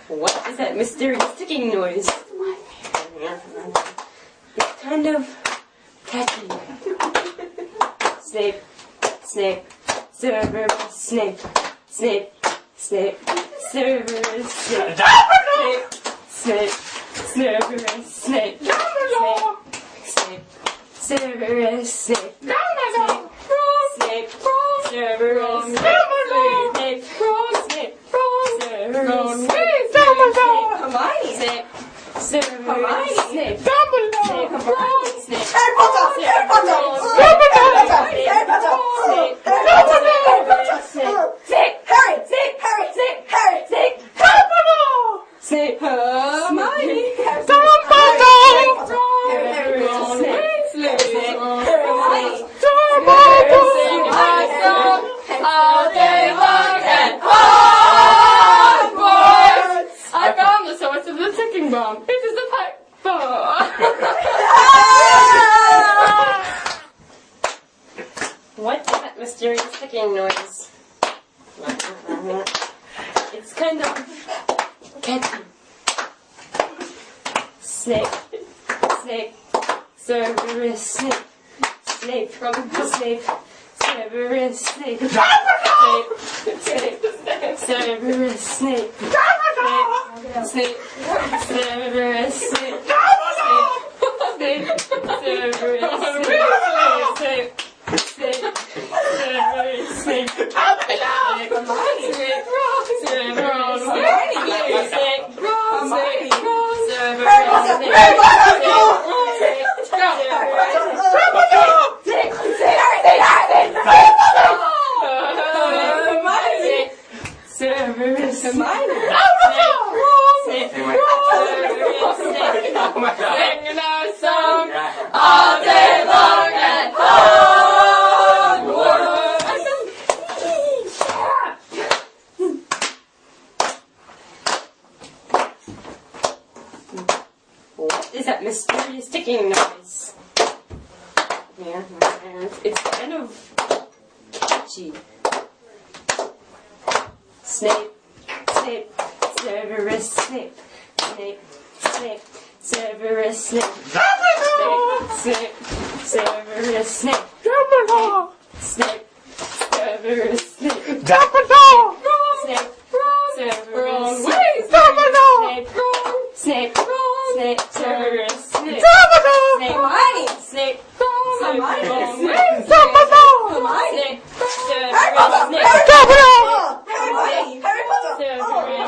What is that mysterious ticking noise? It's kind of catchy. Snape, Snape, Severus Snape, Snape, Snape, Severus Snape, Snape, Severus Snape, Snape, Severus Snape, Snape, Severus Snape, Hermione. Snape, Severus Snape, Hermione. Snape, Harry Potter! Harry Potter! Harry Potter! Snape, Hermione! All day long at Hogwarts! I found the source of the ticking bomb. It is the pipe bomb. what is that mysterious ticking noise? It's kind of catchy. Snape, Snape, Severus Snape, Snape, Snape, Severus Snape, Snape, Severus Snape, Snape, Severus Snape, Snape, Severus Snape, Severus Snape, Singing our song all day long at Hogwarts. What is that mysterious ticking noise? Yeah, it's kind of catchy. Snape, Snape, Severus Snape, Snape, Snape, Severus Snape, Snape, Severus Snape, Snape, Severus Snape, Snape, Severus Snape, Snape, Snape, Severus Snape, Hermione! Snape, Hermione! Snape, Hermione! Snape, Harry Potter! Severus Snape, Harry Potter! Harry Potter! Severus